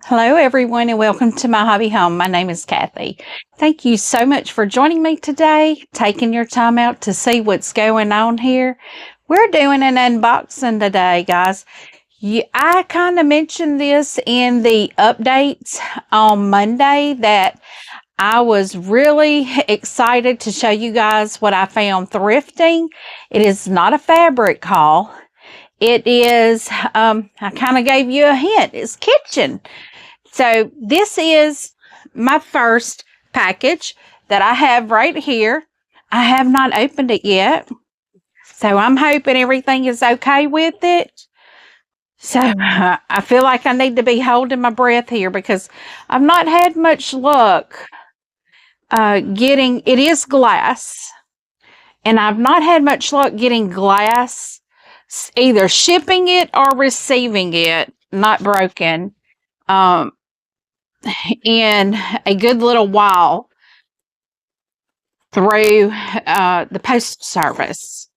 Hello, everyone, and welcome to My Hobby Home. My name is Cathy. Thank you so much for joining me today, taking your time out to see what's going on here. We're doing an unboxing today, guys. I kind of mentioned this in the updates on Monday that I was really excited to show you guys what I found thrifting. It is not a fabric haul. It is, I kind of gave you a hint, it's kitchen. So this is my first package that I have right here. I have not opened it yet. So I'm hoping everything is okay with it. So I feel like I need to be holding my breath here because I've not had much luck getting, it is glass. And I've not had much luck getting glass, either shipping it or receiving it, not broken. In a good little while through the postal service.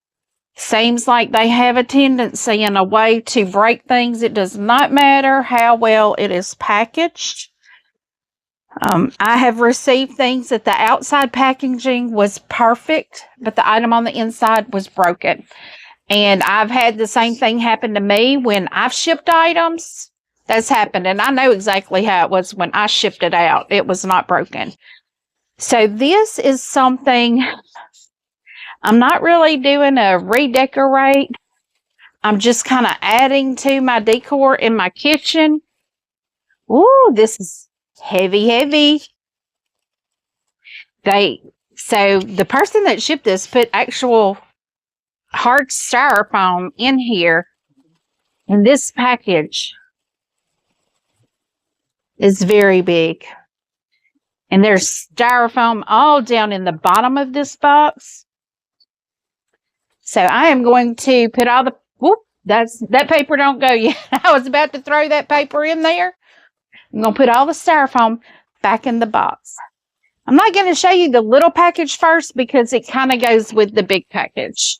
Seems like they have a tendency in a way to break things. It does not matter how well it is packaged. I have received things that the outside packaging was perfect, but the item on the inside was broken. And I've had the same thing happen to me when I've shipped items. That's happened, and I know exactly how it was when I shipped it out. It was not broken. So this is something, I'm not really doing a redecorate. I'm just kind of adding to my decor in my kitchen. Ooh, this is heavy, heavy. So the person that shipped this put actual hard styrofoam in here. And this package is very big. And there's styrofoam all down in the bottom of this box. So I am going to put all the, whoop, that paper don't go yet. I was about to throw that paper in there. I'm going to put all the styrofoam back in the box. I'm not going to show you the little package first because it kind of goes with the big package.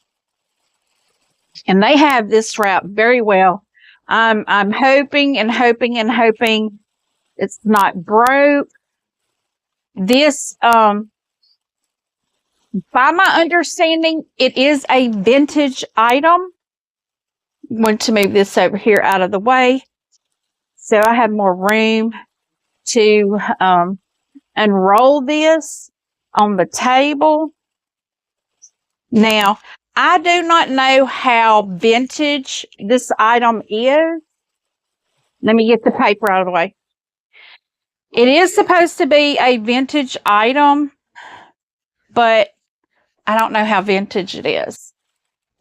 And they have this wrapped very well. I'm hoping and hoping and hoping it's not broke. This, by my understanding, it is a vintage item. I'm going to move this over here out of the way so I have more room to unroll this on the table. Now, I do not know how vintage this item is. Let me get the paper out of the way. It is supposed to be a vintage item, but I don't know how vintage it is.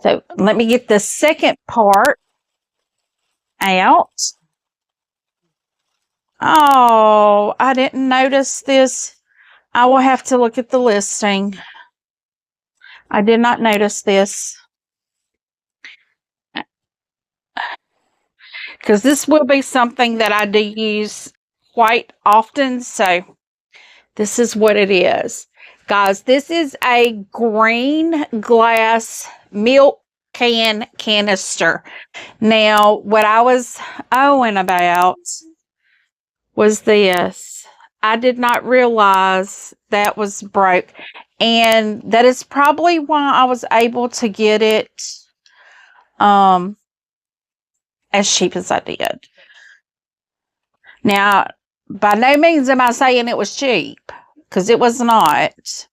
So let me get the second part out. Oh, I didn't notice this. I will have to look at the listing. I did not notice this. Because this will be something that I do use quite often. So this is what it is. Guys, this is a green glass milk can canister. Now, what I was owing about was this. I did not realize that was broke. And that is probably why I was able to get it as cheap as I did. Now, by no means am I saying it was cheap, because it was not.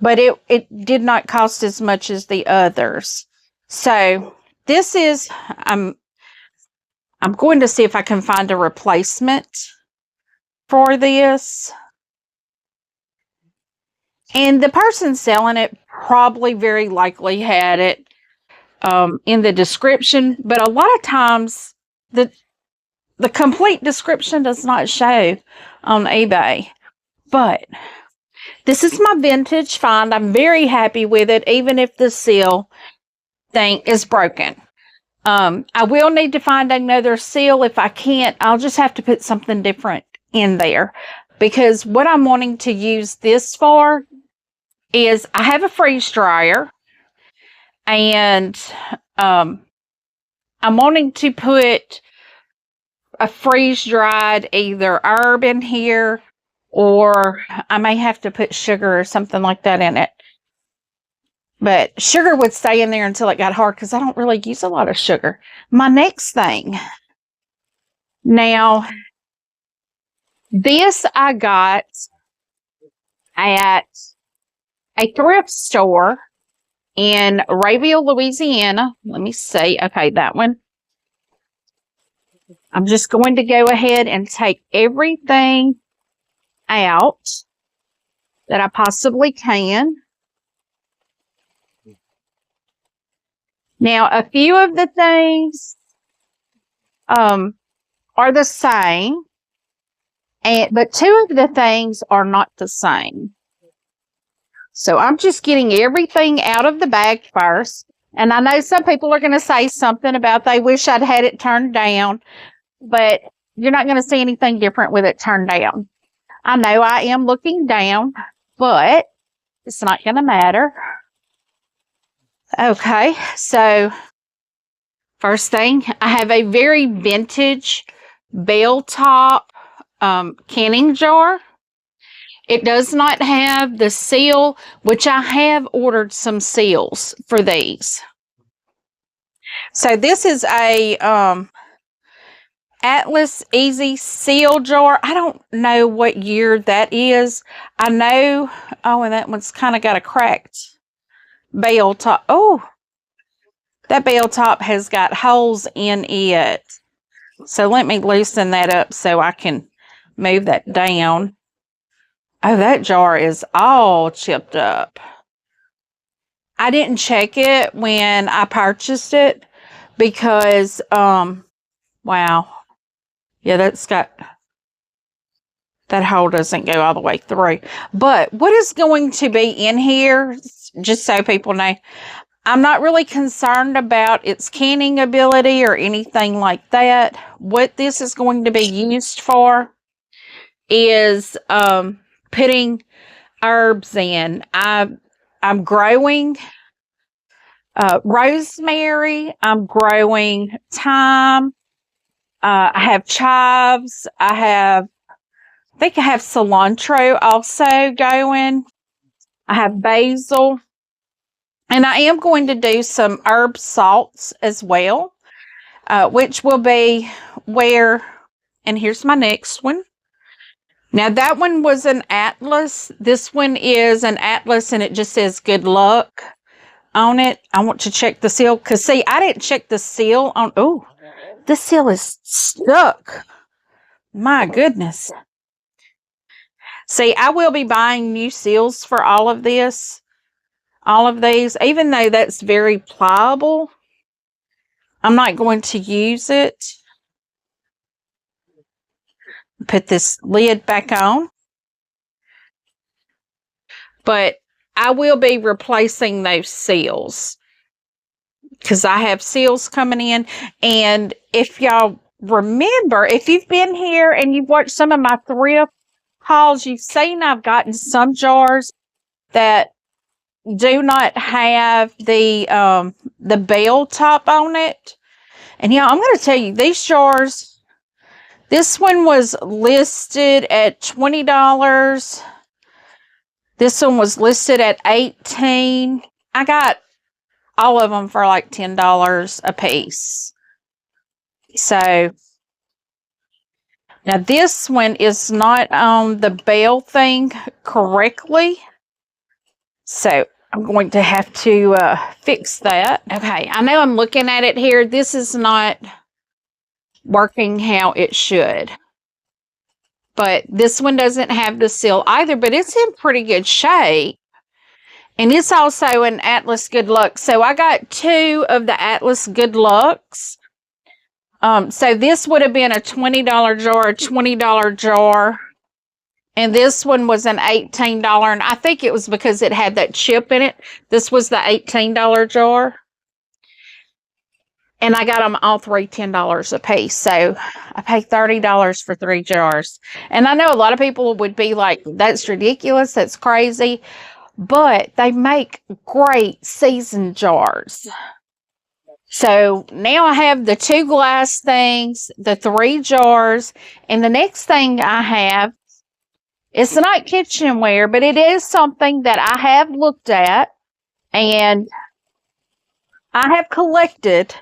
But it did not cost as much as the others. So this is, I'm going to see if I can find a replacement for this. And the person selling it probably very likely had it in the description. But a lot of times the complete description does not show on eBay. But this is my vintage find. I'm very happy with it, even if the seal thing is broken. I will need to find another seal. If I can't, I'll just have to put something different in there. Because what I'm wanting to use this for is I have a freeze dryer. And I'm wanting to put a freeze-dried either herb in here, or I may have to put sugar or something like that in it. But sugar would stay in there until it got hard because I don't really use a lot of sugar. My next thing. Now, this I got at a thrift store in Rayville, Louisiana. Let me see. Okay, that one. I'm just going to go ahead and take everything out that I possibly can. Now, a few of the things are the same, but two of the things are not the same. So I'm just getting everything out of the bag first. And I know some people are going to say something about they wish I'd had it turned down, but you're not going to see anything different with it turned down. I know I am looking down, but it's not going to matter. Okay, so first thing, I have a very vintage bell top canning jar. It does not have the seal, which I have ordered some seals for these. So this is a Atlas Easy seal jar. I don't know what year that is. I know, oh, and that one's kind of got a cracked bell top. Oh, that bell top has got holes in it. So let me loosen that up so I can move that down. Oh, that jar is all chipped up. I didn't check it when I purchased it because, wow. Yeah, that's got, that hole doesn't go all the way through. But what is going to be in here, just so people know, I'm not really concerned about its canning ability or anything like that. What this is going to be used for is putting herbs in. I'm growing rosemary. I'm growing thyme. I have chives. I think I have cilantro also going. I have basil. And I am going to do some herb salts as well, which will be where, and here's my next one. Now, that one was an Atlas. This one is an Atlas, and it just says good luck on it. I want to check the seal, because, see, I didn't check the seal on, oh, the seal is stuck. My goodness. See, I will be buying new seals for all of this. All of these, even though that's very pliable, I'm not going to use it. Put this lid back on. But I will be replacing those seals because I have seals coming in. And if y'all remember, if you've been here and you've watched some of my thrift hauls, you've seen I've gotten some jars that do not have the bell top on it. And yeah, I'm going to tell you, these jars, this one was listed at $20. This one was listed at $18. I got all of them for like $10 a piece. So now this one is not on the bell thing correctly. So I'm going to have to fix that. Okay, I know I'm looking at it here. This is not working how it should. But this one doesn't have the seal either, but it's in pretty good shape. And it's also an Atlas Good Luck. So I got two of the Atlas Good Lucks. So this would have been a $20 jar, a $20 jar. And this one was an $18, and I think it was because it had that chip in it. This was the $18 jar. And I got them all three $10 a piece. So I paid $30 for 3 jars. And I know a lot of people would be like, that's ridiculous. That's crazy. But they make great seasoned jars. So now I have the 2 glass things, the 3 jars, and the next thing I have, it's not kitchenware, but it is something that I have looked at, and I have collected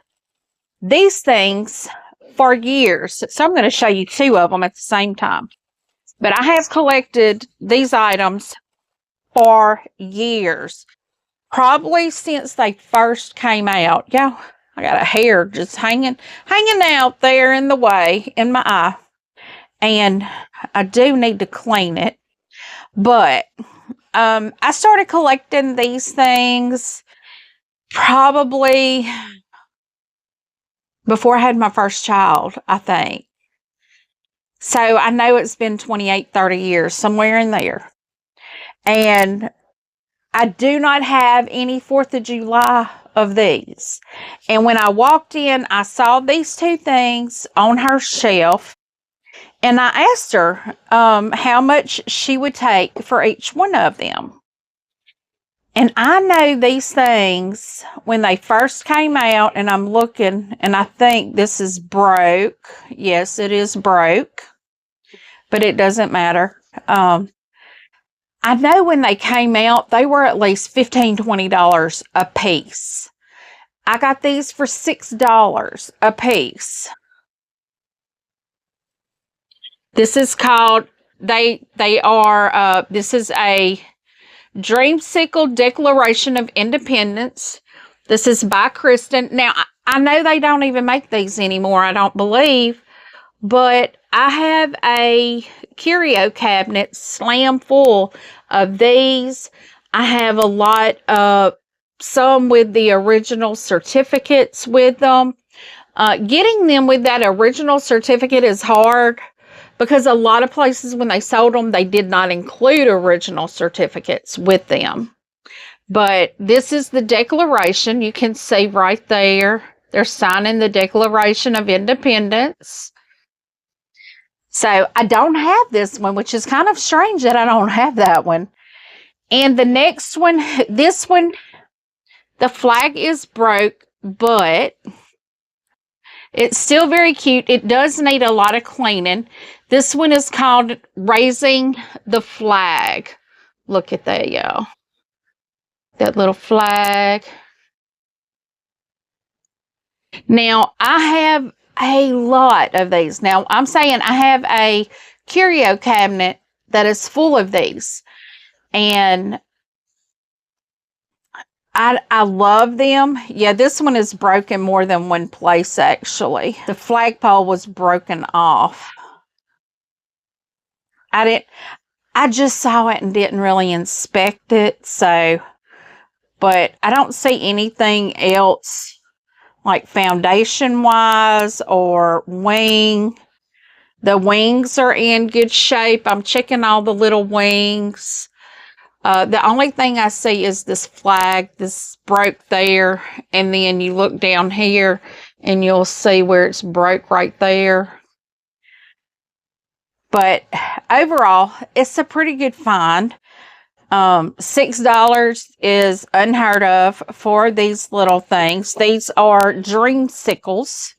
these things for years. So I'm going to show you 2 of them at the same time. But I have collected these items for years. Probably since they first came out. Yeah, I got a hair just hanging out there in the way in my eye. And I do need to clean it. But I started collecting these things probably before I had my first child, I think. So I know it's been 28, 30 years, somewhere in there. And I do not have any 4th of July of these. And when I walked in, I saw these 2 things on her shelf. And I asked her how much she would take for each one of them. And I know these things when they first came out, and I'm looking, and I think this is broke. Yes, it is broke, but it doesn't matter. I know when they came out, they were at least $15, $20 a piece. I got these for $6 a piece. This is called, this is a Dreamsicle Declaration of Independence. This is by Kristen. Now, I know they don't even make these anymore, I don't believe, but I have a curio cabinet slam full of these. I have a lot of, some with the original certificates with them. Getting them with that original certificate is hard because a lot of places when they sold them, they did not include original certificates with them. But this is the declaration. You can see right there. They're signing the Declaration of Independence. So I don't have this one, which is kind of strange that I don't have that one. And the next one, this one, the flag is broke, but it's still very cute. It does need a lot of cleaning. This one is called Raising the Flag. Look at that, y'all. That little flag. Now, I have a lot of these. Now, I'm saying I have a curio cabinet that is full of these. And I love them. Yeah, this one is broken more than one place, actually. The flagpole was broken off. I just saw it and didn't really inspect it, so, but I don't see anything else like foundation-wise or wing. The wings are in good shape. I'm checking all the little wings. The only thing I see is this flag. This broke there, and then you look down here and you'll see where it's broke right there. But overall, it's a pretty good find. $6 is unheard of for these little things. These are Dreamsicles.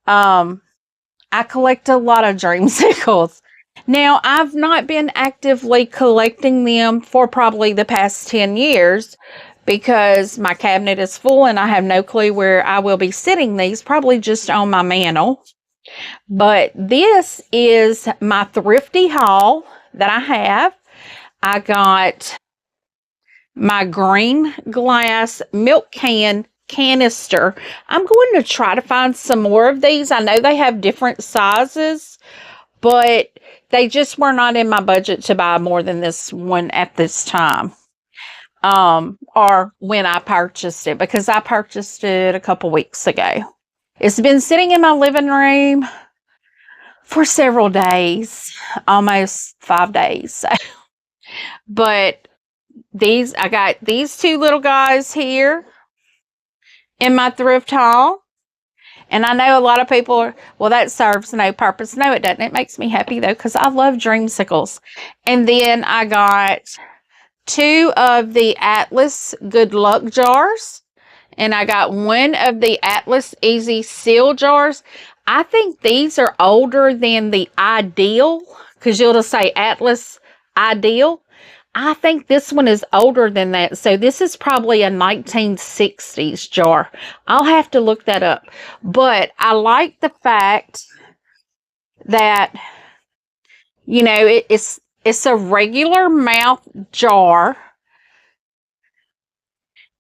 I collect a lot of Dreamsicles. Now, I've not been actively collecting them for probably the past 10 years because my cabinet is full and I have no clue where I will be sitting these, probably just on my mantle. But this is my thrifty haul that I have. I got my green glass milk can canister. I'm going to try to find some more of these. I know they have different sizes, but they just were not in my budget to buy more than this one at this time. Or when I purchased it, because I purchased it a couple weeks ago. It's been sitting in my living room for several days, almost 5 days. But I got these 2 little guys here in my thrift haul. And I know a lot of people are, well, that serves no purpose. No, it doesn't. It makes me happy, though, because I love Dreamsicles. And then I got 2 of the Atlas Good Luck jars. And I got one of the Atlas Easy seal jars. I think these are older than the Ideal, because you'll just say Atlas Ideal. I think this one is older than that. So this is probably a 1960s jar. I'll have to look that up. But I like the fact that, you know, it's a regular mouth jar.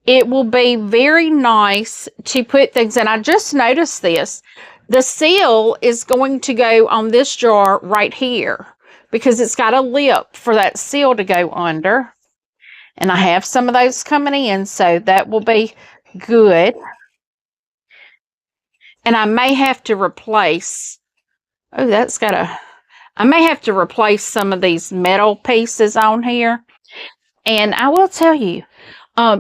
It will be very nice to put things in. I just noticed this. The seal is going to go on this jar right here because it's got a lip for that seal to go under. And I have some of those coming in, so that will be good. And I may have to replace, I may have to replace some of these metal pieces on here. And I will tell you,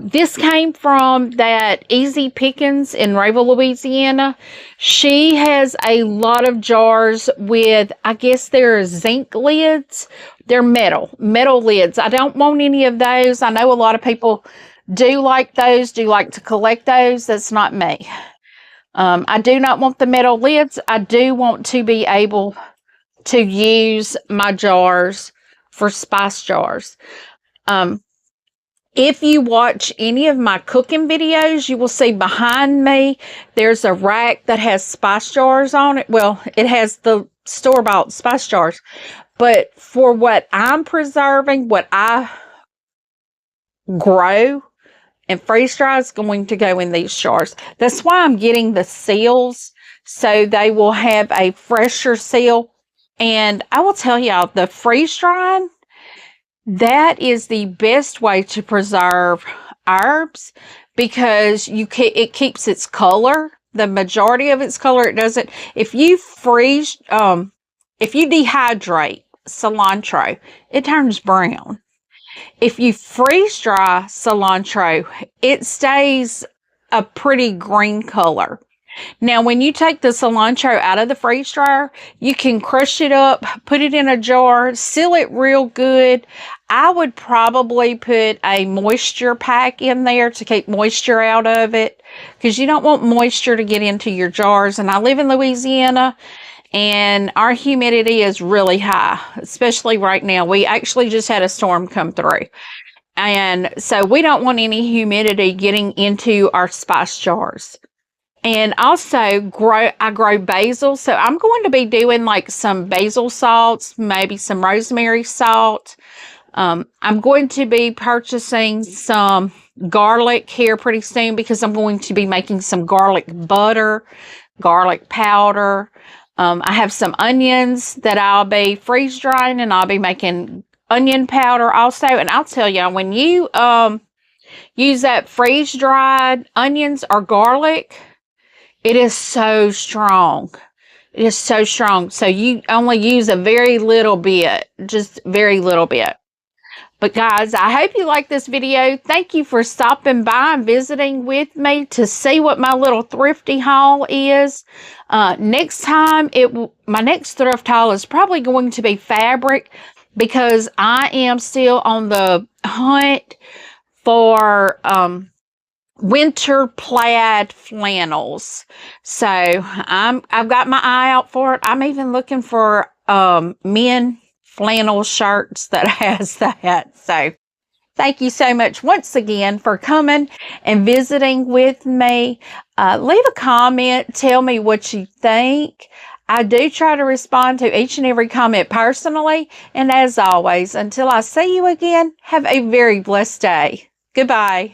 this came from that Easy Pickens in Rayville, Louisiana. She has a lot of jars with, I guess they're zinc lids. They're metal lids. I don't want any of those. I know a lot of people do like those, do like to collect those. That's not me. I do not want the metal lids. I do want to be able to use my jars for spice jars. If you watch any of my cooking videos, you will see behind me, there's a rack that has spice jars on it. Well, it has the store-bought spice jars. But for what I'm preserving, what I grow and freeze dry is going to go in these jars. That's why I'm getting the seals, so they will have a fresher seal. And I will tell y'all, the freeze drying, that is the best way to preserve herbs because it keeps its color. The majority of its color, it doesn't. If you if you dehydrate cilantro, it turns brown. If you freeze dry cilantro, it stays a pretty green color. Now, when you take the cilantro out of the freeze dryer, you can crush it up, put it in a jar, seal it real good. I would probably put a moisture pack in there to keep moisture out of it because you don't want moisture to get into your jars. And I live in Louisiana and our humidity is really high, especially right now. We actually just had a storm come through. And so we don't want any humidity getting into our spice jars. And also, I grow basil. So I'm going to be doing like some basil salts, maybe some rosemary salt. I'm going to be purchasing some garlic here pretty soon because I'm going to be making some garlic butter, garlic powder. I have some onions that I'll be freeze drying, and I'll be making onion powder also. And I'll tell you, when you use that freeze dried onions or garlic, it is so strong. It is so strong. So you only use a very little bit, just very little bit. But guys, I hope you like this video. Thank you for stopping by and visiting with me to see what my little thrifty haul is. Next time, my next thrift haul is probably going to be fabric because I am still on the hunt for winter plaid flannels. So I've got my eye out for it. I'm even looking for men flannel shirts that has that. So thank you so much once again for coming and visiting with me. Leave a comment. Tell me what you think. I do try to respond to each and every comment personally. And as always, until I see you again, have a very blessed day. Goodbye.